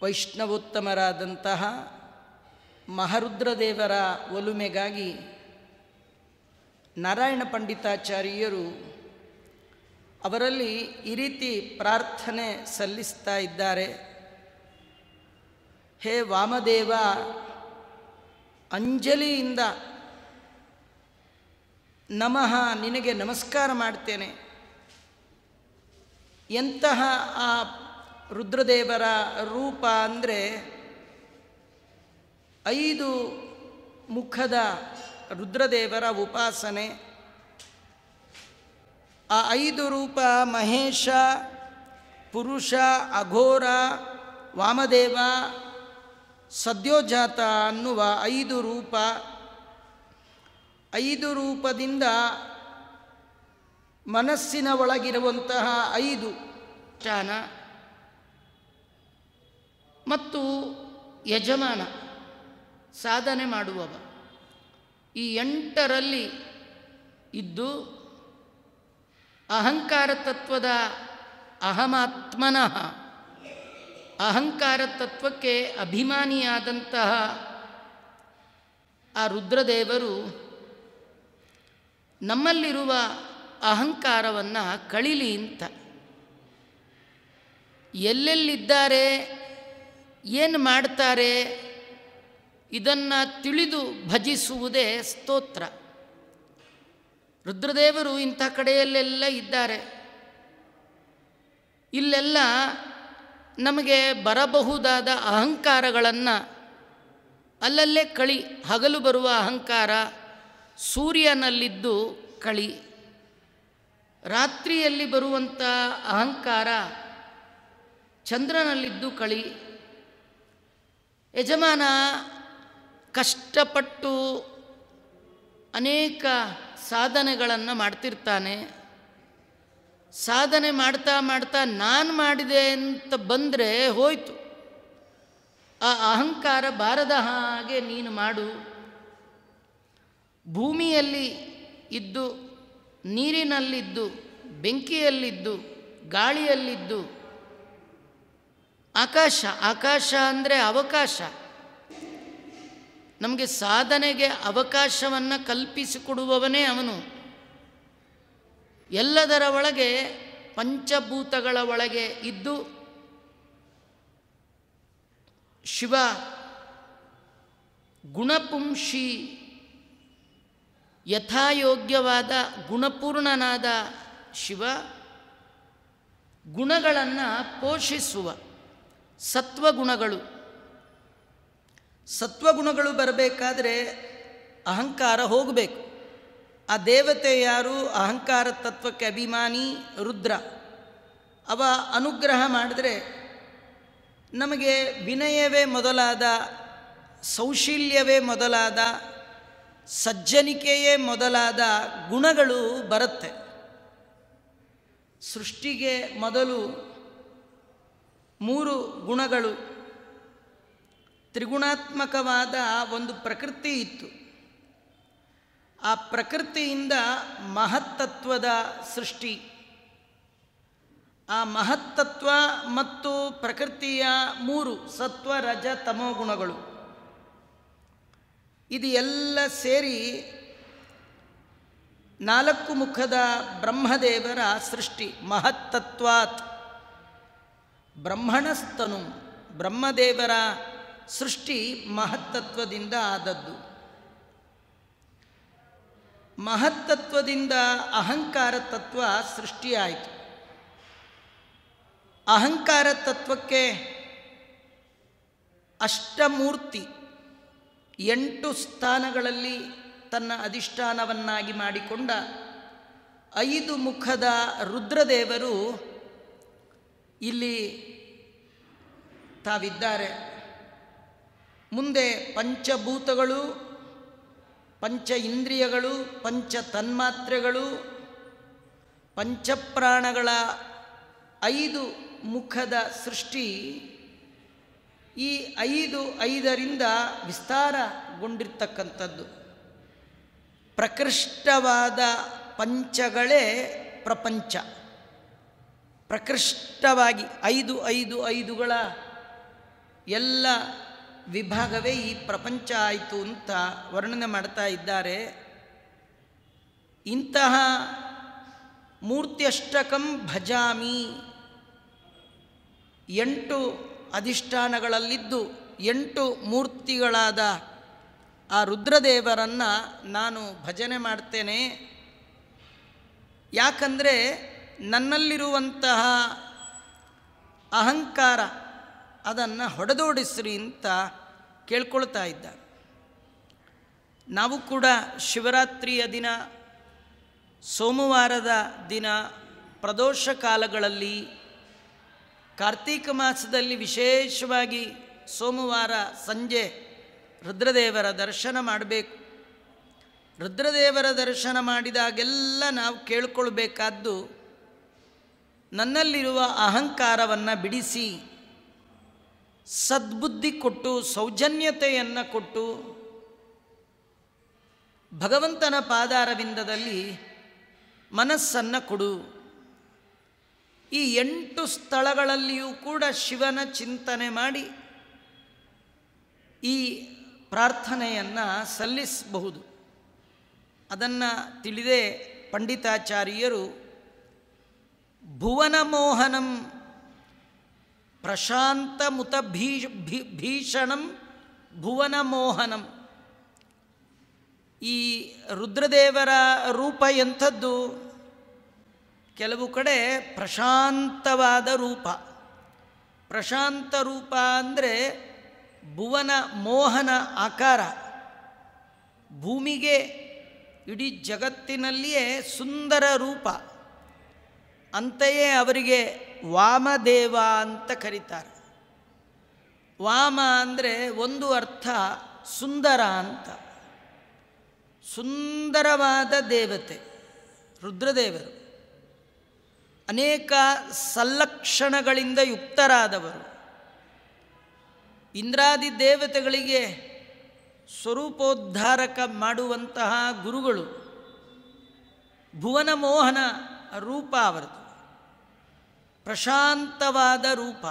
ವೈಷ್ಣವೋತ್ತಮರಾದಂತಹ ಮಹಾರುದ್ರದೇವರ ಒಲುಮೆಗಾಗಿ ನಾರಾಯಣ ಪಂಡಿತಾಚಾರ್ಯರು ಅವರಲ್ಲಿ ಈ ರೀತಿ ಪ್ರಾರ್ಥನೆ ಸಲ್ಲಿಸ್ತಾ ಇದ್ದಾರೆ. ಹೇ ವಾಮದೇವ, ಅಂಜಲಿಯಿಂದ ನಮಃ ನಿನಗೆ ನಮಸ್ಕಾರ ಮಾಡ್ತೇನೆ. ಎಂತಹ ಆ ರುದ್ರದೇವರ ರೂಪ ಅಂದರೆ 5 ಮುಖದ ರುದ್ರದೇವರ ಉಪಾಸನೆ. ಆ 5 ರೂಪ ಮಹೇಶ, ಪುರುಷ, ಅಘೋರ, ವಾಮದೇವ, ಸದ್ಯೋಜಾತ ಅನ್ನುವ 5 ರೂಪ. 5 ರೂಪದಿಂದ ಮನಸ್ಸಿನ ಒಳಗಿರುವಂತಹ 5 ಚಾನ ಮತ್ತು ಯಜಮಾನ ಸಾಧನೆ ಮಾಡುವವ, ಈ 8ರಲ್ಲಿ ಇದ್ದು ಅಹಂಕಾರ ತತ್ವದ ಅಹಮಾತ್ಮನಃ ಅಹಂಕಾರ ತತ್ವಕ್ಕೆ ಅಭಿಮಾನಿಯಾದಂತಹ ಆ ರುದ್ರದೇವರು ನಮ್ಮಲ್ಲಿರುವ ಅಹಂಕಾರವನ್ನು ಕಳೀಲಿ ಅಂತ, ಎಲ್ಲೆಲ್ಲಿದ್ದಾರೆ, ಏನು ಮಾಡ್ತಾರೆ ಇದನ್ನು ತಿಳಿದು ಭಜಿಸುವುದೇ ಸ್ತೋತ್ರ. ರುದ್ರದೇವರು ಇಂಥ ಕಡೆಯಲ್ಲೆಲ್ಲ ಇದ್ದಾರೆ. ಇಲ್ಲೆಲ್ಲ ನಮಗೆ ಬರಬಹುದಾದ ಅಹಂಕಾರಗಳನ್ನು ಅಲ್ಲಲ್ಲೇ ಕಳಿ. ಹಗಲು ಬರುವ ಅಹಂಕಾರ ಸೂರ್ಯನಲ್ಲಿದ್ದು ಕಳಿ, ರಾತ್ರಿಯಲ್ಲಿ ಬರುವಂಥ ಅಹಂಕಾರ ಚಂದ್ರನಲ್ಲಿದ್ದು ಕಳಿ. ಯಜಮಾನ ಕಷ್ಟಪಟ್ಟು ಅನೇಕ ಸಾಧನೆಗಳನ್ನು ಮಾಡ್ತಿರ್ತಾನೆ. ಸಾಧನೆ ಮಾಡ್ತಾ ಮಾಡ್ತಾ ನಾನು ಮಾಡಿದೆ ಅಂತ ಬಂದರೆ ಹೋಯಿತು. ಆ ಅಹಂಕಾರ ಬಾರದ ಹಾಗೆ ನೀನು ಮಾಡು. ಭೂಮಿಯಲ್ಲಿ ಇದ್ದು, ನೀರಿನಲ್ಲಿದ್ದು, ಬೆಂಕಿಯಲ್ಲಿದ್ದು, ಗಾಳಿಯಲ್ಲಿದ್ದು, ಆಕಾಶ ಅಂದರೆ ಅವಕಾಶ. ನಮಗೆ ಸಾಧನೆಗೆ ಅವಕಾಶವನ್ನು ಕಲ್ಪಿಸಿಕೊಡುವವನೇ ಅವನು. ಎಲ್ಲದರ ಒಳಗೆ, ಪಂಚಭೂತಗಳ ಒಳಗೆ ಇದ್ದು ಶಿವ ಗುಣಪುಂಷಿ, ಯಥಾಯೋಗ್ಯವಾದ ಗುಣಪೂರ್ಣನಾದ ಶಿವ ಗುಣಗಳನ್ನು ಪೋಷಿಸುವ ಸತ್ವಗುಣಗಳು. ಸತ್ವಗುಣಗಳು ಬರಬೇಕಾದ್ರೆ ಅಹಂಕಾರ ಹೋಗಬೇಕು. ಆ ದೇವತೆ ಯಾರು? ಅಹಂಕಾರ ತತ್ವಕ್ಕೆ ಅಭಿಮಾನಿ ರುದ್ರ. ಅವ ಅನುಗ್ರಹ ಮಾಡಿದ್ರೆ ನಮಗೆ ವಿನಯವೇ ಮೊದಲಾದ, ಸೌಶೀಲ್ಯವೇ ಮೊದಲಾದ, ಸಜ್ಜನಿಕೆಯೇ ಮೊದಲಾದ ಗುಣಗಳು ಬರುತ್ತೆ. ಸೃಷ್ಟಿಗೆ ಮೊದಲು 3 ಗುಣಗಳು, ತ್ರಿಗುಣಾತ್ಮಕವಾದ ಒಂದು ಪ್ರಕೃತಿ ಇತ್ತು. ಆ ಪ್ರಕೃತಿಯಿಂದ ಮಹತ್ತತ್ವದ ಸೃಷ್ಟಿ. ಆ ಮಹತ್ತತ್ವ ಮತ್ತು ಪ್ರಕೃತಿಯ 3 ಸತ್ವ, ರಜ, ತಮೋ ಗುಣಗಳು, ಇದು ಎಲ್ಲ ಸೇರಿ 4 ಮುಖದ ಬ್ರಹ್ಮದೇವರ ಸೃಷ್ಟಿ. ಮಹತ್ತತ್ವಾತ್ ಬ್ರಹ್ಮಣಸ್ತನು, ಬ್ರಹ್ಮದೇವರ ಸೃಷ್ಟಿ ಮಹತ್ತತ್ವದಿಂದ ಆದದ್ದು. ಮಹತ್ತತ್ವದಿಂದ ಅಹಂಕಾರ ತತ್ವ ಸೃಷ್ಟಿಯಾಯಿತು. ಅಹಂಕಾರ ತತ್ವಕ್ಕೆ ಅಷ್ಟಮೂರ್ತಿ 8 ಸ್ಥಾನಗಳಲ್ಲಿ ತನ್ನ ಅಧಿಷ್ಠಾನವನ್ನಾಗಿ ಮಾಡಿಕೊಂಡ 5 ಮುಖದ ರುದ್ರದೇವರು ಇಲ್ಲಿ ತಾವಿದ್ದಾರೆ. ಮುಂದೆ ಪಂಚಭೂತಗಳು, ಪಂಚ ಇಂದ್ರಿಯಗಳು, ಪಂಚ ತನ್ಮಾತ್ರೆಗಳು, ಪಂಚಪ್ರಾಣಗಳ 5 ಮುಖದ ಸೃಷ್ಟಿ. ಈ 5ರಿಂದ ವಿಸ್ತಾರಗೊಂಡಿರ್ತಕ್ಕಂಥದ್ದು. ಪ್ರಕೃಷ್ಟವಾದ ಪಂಚಗಳೇ ಪ್ರಪಂಚ. ಪ್ರಕೃಷ್ಟವಾಗಿ 5 5 5ಗಳ ಎಲ್ಲ ವಿಭಾಗವೇ ಈ ಪ್ರಪಂಚ ಆಯಿತು ಅಂತ ವರ್ಣನೆ ಮಾಡ್ತಾ ಇದ್ದಾರೆ. ಇಂತಹ ಮೂರ್ತ್ಯಷ್ಟಕಂ ಭಜಾಮಿ, 8 ಅಧಿಷ್ಠಾನಗಳಲ್ಲಿದ್ದು 8 ಮೂರ್ತಿಗಳಾದ ಆ ರುದ್ರದೇವರನ್ನು ನಾನು ಭಜನೆ ಮಾಡ್ತೇನೆ. ಯಾಕಂದರೆ ನನ್ನಲ್ಲಿರುವಂತಹ ಅಹಂಕಾರ ಅದನ್ನು ಹೊಡೆದೋಡಿಸ್ರಿ ಅಂತ ಕೇಳ್ಕೊಳ್ತಾ ಇದ್ದಾರೆ. ನಾವು ಕೂಡ ಶಿವರಾತ್ರಿಯ ದಿನ, ಸೋಮವಾರದ ದಿನ, ಪ್ರದೋಷ ಕಾಲಗಳಲ್ಲಿ, ಕಾರ್ತೀಕ ಮಾಸದಲ್ಲಿ ವಿಶೇಷವಾಗಿ ಸೋಮವಾರ ಸಂಜೆ ರುದ್ರದೇವರ ದರ್ಶನ ಮಾಡಬೇಕು. ರುದ್ರದೇವರ ದರ್ಶನ ಮಾಡಿದಾಗೆಲ್ಲ ನಾವು ಕೇಳ್ಕೊಳ್ಬೇಕಾದ್ದು, ನನ್ನಲ್ಲಿರುವ ಅಹಂಕಾರವನ್ನು ಬಿಡಿಸಿ ಸದ್ಬುದ್ಧಿ ಕೊಟ್ಟು, ಸೌಜನ್ಯತೆಯನ್ನು ಕೊಟ್ಟು, ಭಗವಂತನ ಪಾದಾರವಿಂದದಲ್ಲಿ ಮನಸ್ಸನ್ನು ಕೊಡು. ಈ 8 ಸ್ಥಳಗಳಲ್ಲಿಯೂ ಕೂಡ ಶಿವನ ಚಿಂತನೆ ಮಾಡಿ ಈ ಪ್ರಾರ್ಥನೆಯನ್ನು ಸಲ್ಲಿಸಬಹುದು. ಅದನ್ನು ತಿಳಿದೇ ಪಂಡಿತಾಚಾರ್ಯರು ಭುವನ ಮೋಹನಂ ಪ್ರಶಾಂತಮುತ ಭೀಷಣಂ ಭುವನ ಮೋಹನಂ. ಈ ರುದ್ರದೇವರ ರೂಪ ಎಂಥದ್ದು? ಕೆಲವು ಕಡೆ ಪ್ರಶಾಂತವಾದ ರೂಪ. ಪ್ರಶಾಂತ ರೂಪ ಅಂದರೆ ಭುವನ ಮೋಹನ ಆಕಾರ. ಭೂಮಿಗೆ, ಇಡೀ ಜಗತ್ತಿನಲ್ಲಿಯೇ ಸುಂದರ ರೂಪ. ಅಂತೆಯೇ ಅವರಿಗೆ ವಾಮದೇವ ಅಂತ ಕರೀತಾರೆ. ವಾಮ ಅಂದರೆ ಒಂದು ಅರ್ಥ ಸುಂದರ ಅಂತ. ಸುಂದರವಾದ ದೇವತೆ ರುದ್ರದೇವರು. ಅನೇಕ ಸಲ್ಲಕ್ಷಣಗಳಿಂದ ಯುಕ್ತರಾದವರು. ಇಂದ್ರಾದಿ ದೇವತೆಗಳಿಗೆ ಸ್ವರೂಪೋದ್ಧಾರಕ ಮಾಡುವಂತಹ ಗುರುಗಳು. ಭುವನ ಮೋಹನ ರೂಪ ಅವರದು, ಪ್ರಶಾಂತವಾದ ರೂಪ.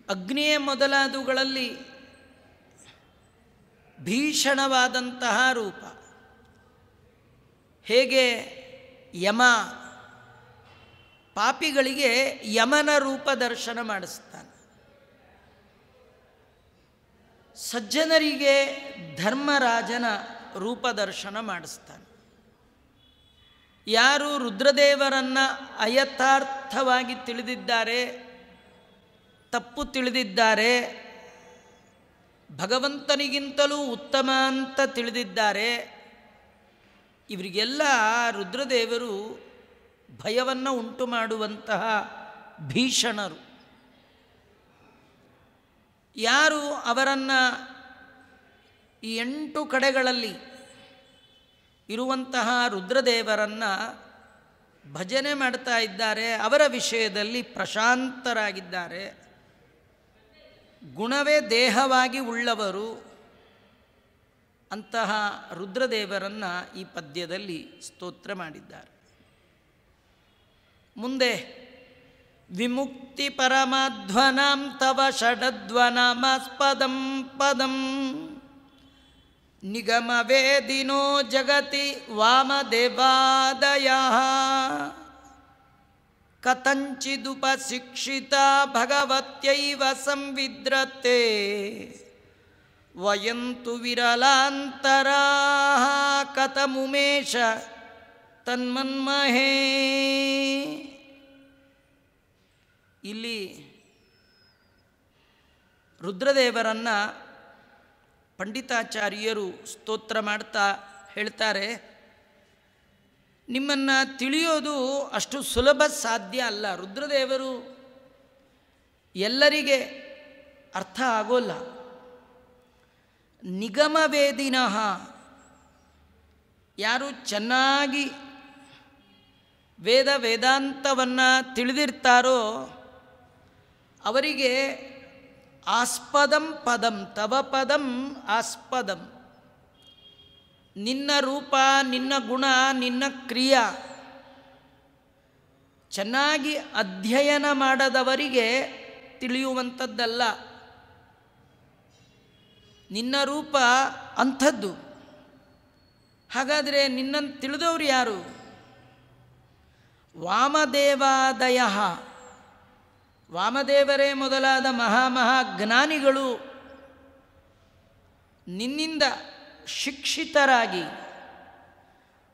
ಅಗ್ನಿಯ ಮೊದಲಾದವುಗಳಲ್ಲಿ ಭೀಷಣವಾದಂತಹ ರೂಪ. ಹೇಗೆ ಯಮ ಪಾಪಿಗಳಿಗೆ ಯಮನ ರೂಪ ದರ್ಶನ ಮಾಡಿಸ್ತಾನೆ, ಸಜ್ಜನರಿಗೆ ಧರ್ಮರಾಜನ ರೂಪ ದರ್ಶನ ಮಾಡಿಸ್ತಾನೆ. ಯಾರು ರುದ್ರದೇವರನ್ನು ಅಯಥಾರ್ಥವಾಗಿ ತಿಳಿದಿದ್ದಾರೆ, ತಪ್ಪು ತಿಳಿದಿದ್ದಾರೆ, ಭಗವಂತನಿಗಿಂತಲೂ ಉತ್ತಮ ಅಂತ ತಿಳಿದಿದ್ದಾರೆ, ಇವರಿಗೆಲ್ಲ ರುದ್ರದೇವರು ಭಯವನ್ನು ಉಂಟು ಮಾಡುವಂತಹ ಭೀಷಣರು. ಯಾರು ಅವರನ್ನು ಈ 8 ಕಡೆಗಳಲ್ಲಿ ಇರುವಂತಹ ರುದ್ರದೇವರನ್ನು ಭಜನೆ ಮಾಡ್ತಾ ಇದ್ದಾರೆ, ಅವರ ವಿಷಯದಲ್ಲಿ ಪ್ರಶಾಂತರಾಗಿದ್ದಾರೆ, ಗುಣವೇ ದೇಹವಾಗಿ ಉಳ್ಳವರು, ಅಂತಹ ರುದ್ರದೇವರನ್ನು ಈ ಪದ್ಯದಲ್ಲಿ ಸ್ತೋತ್ರ ಮಾಡಿದ್ದಾರೆ. ಮುಂದೆ ವಿಮುಕ್ತಿ ಪರಮಾಧ್ವನಾಂ ತವ ಷಡಧ್ವನಾಮಾಸ್ಪದಂ ಪದಂ ನಿಗಮ ವೇದಿನೋ ಜಗತಿ ವಾಮದೇವಾದಯಃ ಕಥಂಚಿದುಪಶಿಕ್ಷಿತ ಭಗವತ್ಯೈವ ಸಂವಿದ್ರತೆ ವಯಂತು ವಿರಲಾಂತರಾಃ ಕಥಮುಮೇಶ ತನ್ಮನ್ಮಹೇ. ಇಲ್ಲಿ ರುದ್ರದೇವರನ್ನು ಪಂಡಿತಾಚಾರ್ಯರು ಸ್ತೋತ್ರ ಮಾಡ್ತಾ ಹೇಳ್ತಾರೆ, ನಿಮ್ಮನ್ನು ತಿಳಿಯೋದು ಅಷ್ಟು ಸುಲಭ ಸಾಧ್ಯ ಅಲ್ಲ. ರುದ್ರದೇವರು ಎಲ್ಲರಿಗೆ ಅರ್ಥ ಆಗೋಲ್ಲ. ನಿಗಮವೇದಿನಃ, ಯಾರು ಚೆನ್ನಾಗಿ ವೇದಾಂತವನ್ನು ತಿಳಿದಿರ್ತಾರೋ ಅವರಿಗೆ ಆಸ್ಪದಂ ಪದಂ ತವ ಪದಂ ಆಸ್ಪದಂ, ನಿನ್ನ ರೂಪ, ನಿನ್ನ ಗುಣ, ನಿನ್ನ ಕ್ರಿಯಾ ಚೆನ್ನಾಗಿ ಅಧ್ಯಯನ ಮಾಡದವರಿಗೆ ತಿಳಿಯುವಂಥದ್ದಲ್ಲ. ನಿನ್ನ ರೂಪ ಅಂಥದ್ದು. ಹಾಗಾದರೆ ನಿನ್ನನ್ನು ತಿಳಿದವರು ಯಾರು? ವಾಮದೇವಾದಯ, ವಾಮದೇವರೇ ಮೊದಲಾದ ಮಹಾಮಹಾಜ್ಞಾನಿಗಳು ನಿನ್ನಿಂದ ಶಿಕ್ಷಿತರಾಗಿ,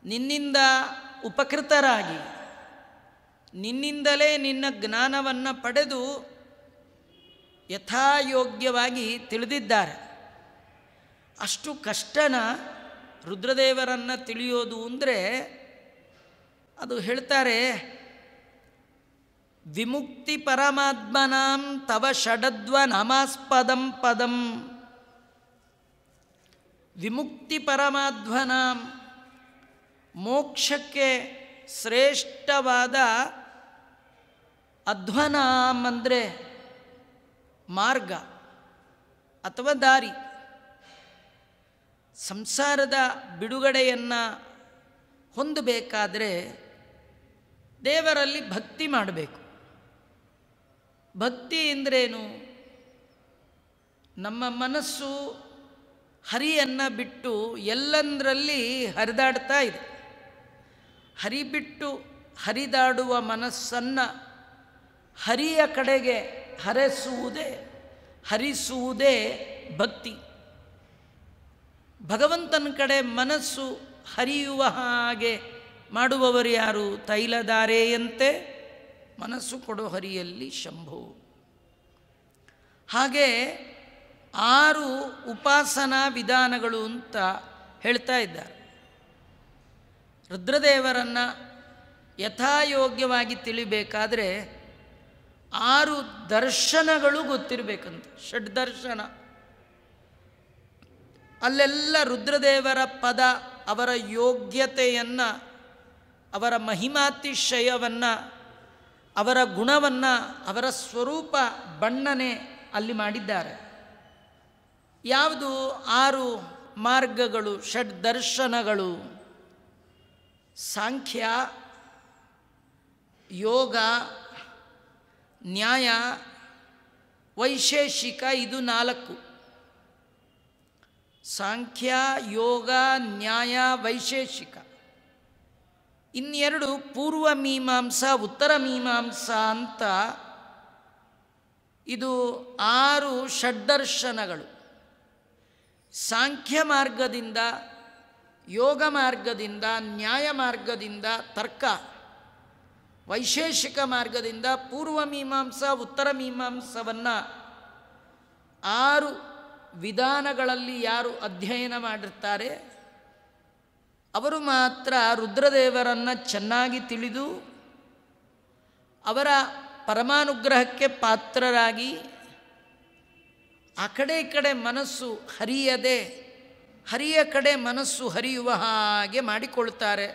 ನಿನ್ನಿಂದ ಉಪಕೃತರಾಗಿ, ನಿನ್ನಿಂದಲೇ ನಿನ್ನ ಜ್ಞಾನವನ್ನು ಪಡೆದು ಯಥಾಯೋಗ್ಯವಾಗಿ ತಿಳಿದಿದ್ದಾರೆ. ಅಷ್ಟು ಕಷ್ಟನ ರುದ್ರದೇವರನ್ನು ತಿಳಿಯೋದು ಅಂದರೆ. ಅದು ಹೇಳ್ತಾರೆ, ವಿಮುಕ್ತಿ ಪರಮಾತ್ಮನಾಂ ತವ ಷಡದ್ವ ನಾಮಾಸ್ಪದಂ ಪದಂ. ವಿಮುಕ್ತಿ ಪರಮಾಧ್ವನಾಂ, ಮೋಕ್ಷಕ್ಕೆ ಶ್ರೇಷ್ಠವಾದ ಅಧ್ವನಾಂ ಅಂದರೆ ಮಾರ್ಗ ಅಥವಾ ದಾರಿ. ಸಂಸಾರದ ಬಿಡುಗಡೆಯನ್ನು ಹೊಂದಬೇಕಾದರೆ ದೇವರಲ್ಲಿ ಭಕ್ತಿ ಮಾಡಬೇಕು. ಭಕ್ತಿ ಎಂದರೇನು? ನಮ್ಮ ಮನಸ್ಸು ಹರಿಯನ್ನು ಬಿಟ್ಟು ಎಲ್ಲಂದರಲ್ಲಿ ಹರಿದಾಡ್ತಾ ಇದೆ. ಹರಿ ಬಿಟ್ಟು ಹರಿದಾಡುವ ಮನಸ್ಸನ್ನು ಹರಿಯ ಕಡೆಗೆ ಹರಿಸುವುದೇ ಭಕ್ತಿ. ಭಗವಂತನ ಕಡೆ ಮನಸ್ಸು ಹರಿಯುವ ಹಾಗೆ ಮಾಡುವವರು ಯಾರು? ತೈಲಧಾರೆಯಂತೆ ಮನಸ್ಸು ಕೊಡೋ ಹರಿಯಲ್ಲಿ ಶಂಭು. ಹಾಗೆ 6 ಉಪಾಸನಾ ವಿಧಾನಗಳು ಅಂತ ಹೇಳ್ತಾ ಇದ್ದಾರೆ. ರುದ್ರದೇವರನ್ನು ಯಥಾಯೋಗ್ಯವಾಗಿ ತಿಳಿಬೇಕಾದರೆ 6 ದರ್ಶನಗಳು ಗೊತ್ತಿರಬೇಕಂತ. ಷಡ್ದರ್ಶನ. ಅಲ್ಲೆಲ್ಲ ರುದ್ರದೇವರ ಪದ, ಅವರ ಯೋಗ್ಯತೆಯನ್ನು, ಅವರ ಮಹಿಮಾತಿಶಯವನ್ನು, ಅವರ ಗುಣವನ್ನು, ಅವರ ಸ್ವರೂಪ ಬಣ್ಣನೆ ಅಲ್ಲಿ ಮಾಡಿದ್ದಾರೆ. ಯಾವುದು 6 ಮಾರ್ಗಗಳು, ಷಡ್ದರ್ಶನಗಳು? ಸಾಂಖ್ಯ, ಯೋಗ, ನ್ಯಾಯ, ವೈಶೇಷಿಕ. ಇದು 4. ಸಾಂಖ್ಯ, ಯೋಗ, ನ್ಯಾಯ, ವೈಶೇಷಿಕ. ಇನ್ನೆರಡು ಪೂರ್ವ ಮೀಮಾಂಸಾ, ಉತ್ತರ ಮೀಮಾಂಸಾ ಅಂತ. ಇದು 6 ಷಡ್ದರ್ಶನಗಳು. ಸಾಂಖ್ಯ ಮಾರ್ಗದಿಂದ, ಯೋಗ ಮಾರ್ಗದಿಂದ, ನ್ಯಾಯ ಮಾರ್ಗದಿಂದ ತರ್ಕ, ವೈಶೇಷಿಕ ಮಾರ್ಗದಿಂದ ಪೂರ್ವ ಮೀಮಾಂಸಾ, ಉತ್ತರ ಮೀಮಾಂಸವನ್ನು 6 ವಿಧಾನಗಳಲ್ಲಿ ಯಾರು ಅಧ್ಯಯನ ಮಾಡಿರ್ತಾರೆ ಅವರು ಮಾತ್ರ ರುದ್ರದೇವರನ್ನು ಚೆನ್ನಾಗಿ ತಿಳಿದು ಅವರ ಪರಮಾನುಗ್ರಹಕ್ಕೆ ಪಾತ್ರರಾಗಿ ಆ ಕಡೆ ಈ ಕಡೆ ಮನಸ್ಸು ಹರಿಯದೆ ಹರಿಯ ಕಡೆ ಮನಸ್ಸು ಹರಿಯುವ ಹಾಗೆ ಮಾಡಿಕೊಳ್ತಾರೆ.